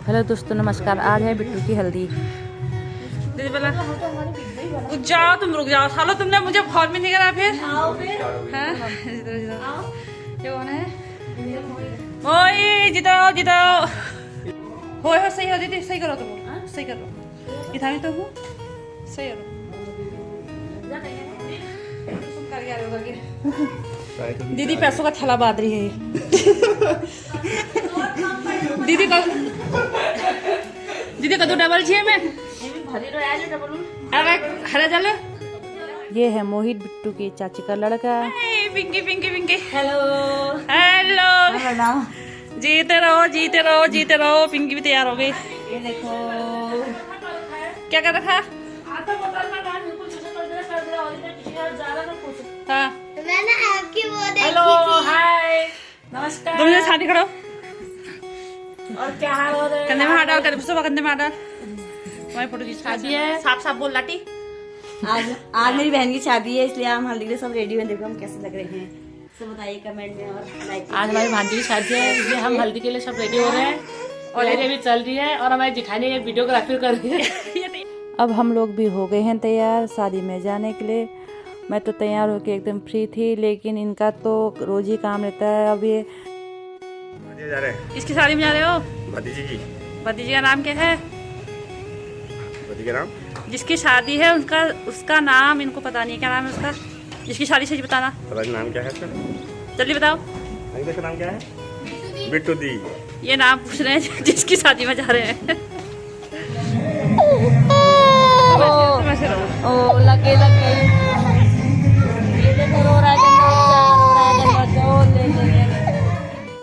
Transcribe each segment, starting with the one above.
Hello दोस्तों, नमस्कार। आज है बिट्टू की हल्दी। दीदी बोला जाओ, तुम रुक जाओ। सालो तुमने मुझे फोन में नहीं करा फिर। आओ फिर। हाँ? आओ। ये कौन है? ओए जिताओ जिताओ। हो सही हो दीदी, सही करो तुम, सही करो। इधर तो हूँ, सही करो। कर गया रे, करके। दीदी पैसों का थैला बांध रही है। दीदी कदू डबल चाहिए मैं। अरे हरा जल। ये है मोहित, बिट्टू की चाची का लड़का। पिंकी पिंकी पिंकी। हेलो। हेलो। जीते रहो जीते रहो जीते रहो। पिंकी भी तैयार हो गई। ये देखो क्या कर रखा? हाँ। मैंने आपकी वो देखी हेलो थी। हाय नमस्कार। तुमने साथी खड़ो। और क्या हाल हो रहा है? कंधे में हाथ डाल, कंधे में हाथ डाल। तुम्हारी फोटो खींच शादी है। साफ साफ बोल लाटी। आज मेरी बहन की शादी है, इसलिए हम हल्दी के लिए सब रेडी हैं। देखो हम कैसे लग रहे हैं, सब बताइए कमेंट में और लाइक। आज हमारी भांजी की शादी है, इसलिए हम हल्दी के लिए सब रेडी हो रहे हैं और ये अभी चल रही है और हमारी जिठानी ये वीडियोग्राफी कर रही है। अब हम लोग भी हो गए हैं तैयार शादी में जाने के लिए। मैं तो तैयार होके एकदम फ्री थी, लेकिन इनका तो रोज ही काम रहता है। अब ये जा रहे हैं किसकी शादी में जा रहे हो? भतीजी की। भतीजी का नाम क्या है? भतीजी का नाम जिसकी शादी है उनका, उसका नाम इनको पता नहीं है। क्या नाम है उसका? जिसकी शादी सही बताना। पता नहीं नाम क्या है उसका। जल्दी बताओ। अंकिता का नाम क्या है? बिट्टू दी। ये नाम पूछ रहे हैं जिसकी शादी में जा रहे हैं। ओ लगे लगे ये देखो रो रहा है।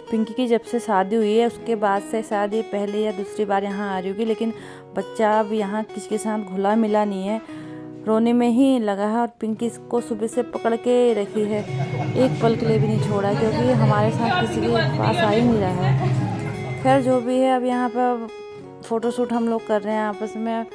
पिंकी की जब से शादी हुई है, उसके बाद से शादी पहली या दूसरी बार यहाँ आ रही होगी, लेकिन बच्चा अब यहाँ किसी के साथ घुला मिला नहीं है, रोने में ही लगा है। और पिंकी इसको सुबह से पकड़ के रखी है, एक पल के लिए भी नहीं छोड़ा, क्योंकि हमारे साथ किसी के पास आ ही नहीं रहा है। खैर जो भी है, अब यहाँ पर फ़ोटोशूट हम लोग कर रहे हैं आपस में,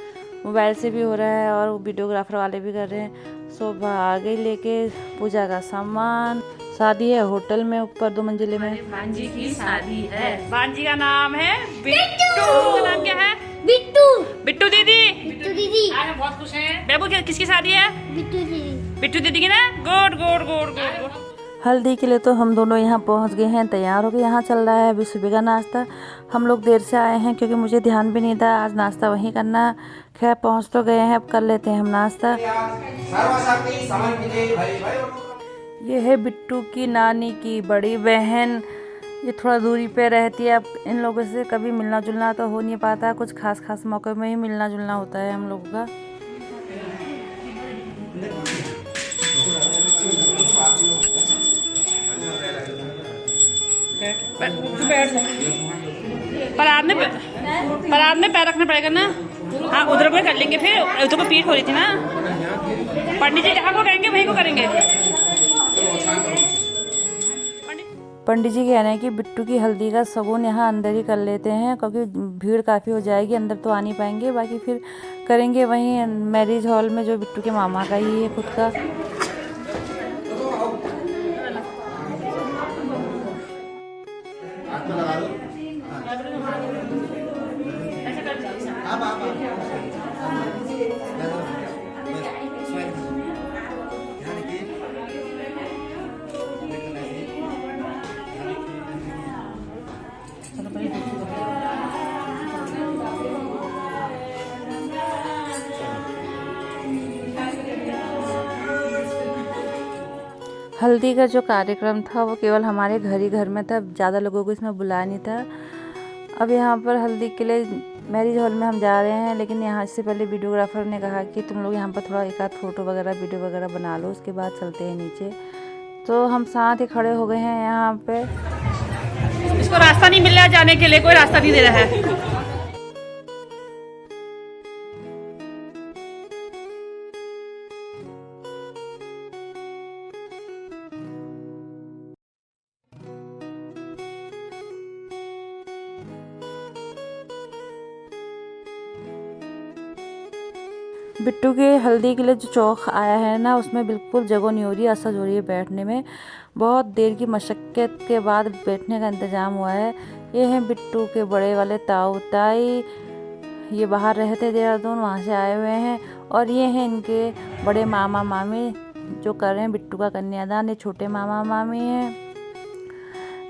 मोबाइल से भी हो रहा है और वीडियोग्राफर वाले भी कर रहे हैं। सुबह आ गई लेके पूजा का सामान। शादी है होटल में, ऊपर 2 मंजिले में। भांजी की शादी है। भांजी का नाम है बिट्टू। उसका नाम क्या है? बिट्टू। बिट्टू दीदी। बिट्टू दीदी। आज हम बहुत खुश हैं। बेबू किसकी शादी है? बिट्टू दीदी। बिट्टू दीदी की ना। Good good good good good. हल्दी के लिए तो हम दोनों यहाँ पहुँच गए हैं, तैयार हो गए। यहाँ चल रहा है अभी सुबह का नाश्ता। हम लोग देर से आए हैं क्योंकि मुझे ध्यान भी नहीं था आज नाश्ता वहीं करना। खैर पहुँच तो गए हैं, अब कर लेते हैं हम नाश्ता। ये है बिट्टू की नानी की बड़ी बहन। ये थोड़ा दूरी पे रहती है। अब इन लोगों से कभी मिलना जुलना तो हो नहीं पाता, कुछ खास खास मौके में ही मिलना जुलना होता है हम लोगों का। पर में पैर रखना पड़ेगा ना। हाँ उधर को कर लेंगे, फिर उधर को पीठ हो रही थी ना। पंडित जी जहाँ को कहेंगे वहीं को करेंगे। पंडित जी कह रहे हैं कि बिट्टू की हल्दी का शगुन यहाँ अंदर ही कर लेते हैं, क्योंकि भीड़ काफ़ी हो जाएगी, अंदर तो आ नहीं पाएंगे। बाकी फिर करेंगे वहीं मैरिज हॉल में, जो बिट्टू के मामा का ही है खुद का। हल्दी का जो कार्यक्रम था वो केवल हमारे घर में था, ज़्यादा लोगों को इसमें बुलाया नहीं था। अब यहाँ पर हल्दी के लिए मैरिज हॉल में हम जा रहे हैं, लेकिन यहाँ से पहले वीडियोग्राफर ने कहा कि तुम लोग यहाँ पर थोड़ा एक आध फ़ोटो वगैरह वीडियो वगैरह बना लो, उसके बाद चलते हैं नीचे। तो हम साथ ही खड़े हो गए हैं यहाँ पे। इसको रास्ता नहीं मिल रहा जाने के लिए, कोई रास्ता नहीं दे रहा है। बिट्टू के हल्दी के लिए जो चौक आया है ना, उसमें बिल्कुल जगह नहीं हो रही, असहज हो रही है बैठने में। बहुत देर की मशक्क़त के बाद बैठने का इंतज़ाम हुआ है, ये हैं बिट्टू के बड़े वाले ताऊ ताई, ये बाहर रहते देहरादून, वहाँ से आए हुए हैं। और ये हैं इनके बड़े मामा मामी जो कर रहे हैं बिट्टू का कन्यादान। ये छोटे मामा मामी हैं,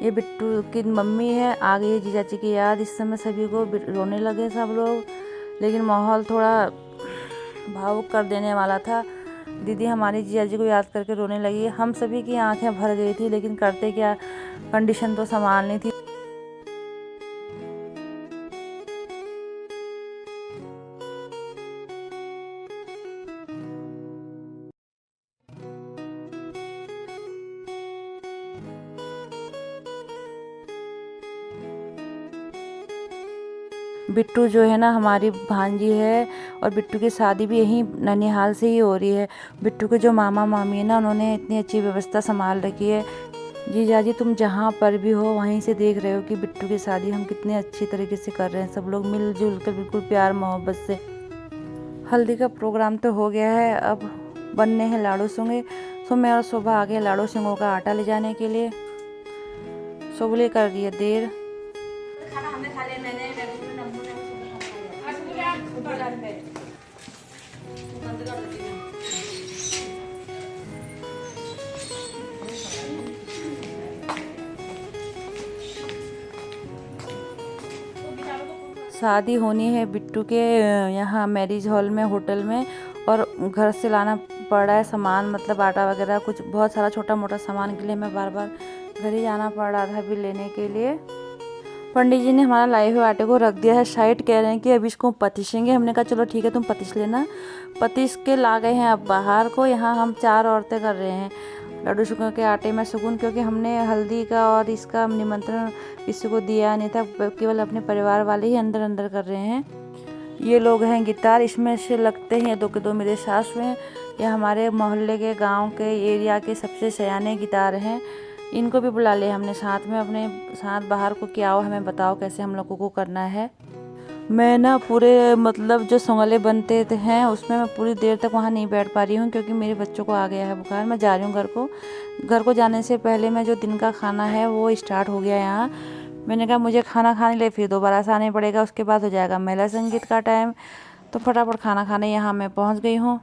ये बिट्टू की मम्मी है। आ गई है जीजा जी की याद इस समय सभी को, रोने लगे सब लोग, लेकिन माहौल थोड़ा भावुक कर देने वाला था। दीदी हमारी जीजा जी को याद करके रोने लगी। हम सभी की आंखें भर गई थी, लेकिन करते क्या, कंडीशन तो संभालनी थी। बिट्टू जो है ना हमारी भांजी है, और बिट्टू की शादी भी यहीं ननिहाल से ही हो रही है। बिट्टू के जो मामा मामी है ना, उन्होंने इतनी अच्छी व्यवस्था संभाल रखी है। जीजा जी तुम जहाँ पर भी हो वहीं से देख रहे हो कि बिट्टू की शादी हम कितने अच्छी तरीके से कर रहे हैं, सब लोग मिलजुल कर बिल्कुल प्यार मोहब्बत से। हल्दी का प्रोग्राम तो हो गया है, अब बनने हैं लाड़ू सूंगे। तो मैं और सुबह आ गए लाड़ू सूंगों का आटा ले जाने के लिए। सुबह कर रही है देर। खाना हमने खा लिया, मैंने शादी होनी है बिट्टू के यहाँ मैरिज हॉल में, होटल में, और घर से लाना पड़ रहा है सामान, मतलब आटा वगैरह कुछ बहुत सारा छोटा मोटा सामान के लिए मैं बार बार घर ही जाना पड़ रहा था अभी लेने के लिए। पंडित जी ने हमारा लाए हुए आटे को रख दिया है साइड, कह रहे हैं कि अभी इसको पतीसेंगे। हमने कहा चलो ठीक है तुम पतीस लेना। पतीस के ला गए हैं अब बाहर को। यहाँ हम 4 औरतें कर रहे हैं लड्डू शुगर के आटे में सुगुन, क्योंकि हमने हल्दी का और इसका निमंत्रण किसी को दिया नहीं था, केवल अपने परिवार वाले ही अंदर अंदर कर रहे हैं। ये लोग हैं गिटार, इसमें से लगते हैं 2 के 2 मेरे सास हैं। ये हमारे मोहल्ले के गांव के एरिया के सबसे सयाने गिटार हैं। इनको भी बुला लिया हमने साथ में, अपने साथ बाहर को, क्या आओ हमें बताओ कैसे हम लोगों को करना है। मैं ना पूरे मतलब जो संगले बनते हैं उसमें मैं पूरी देर तक वहाँ नहीं बैठ पा रही हूँ, क्योंकि मेरे बच्चों को आ गया है बुखार। मैं जा रही हूँ घर को। घर को जाने से पहले मैं जो दिन का खाना है वो स्टार्ट हो गया यहाँ। मैंने कहा मुझे खाना खाने लिए फिर दोबारा से आने पड़ेगा, उसके बाद हो जाएगा मेला संगीत का टाइम। तो फटाफट खाना खाने यहाँ मैं पहुँच गई हूँ।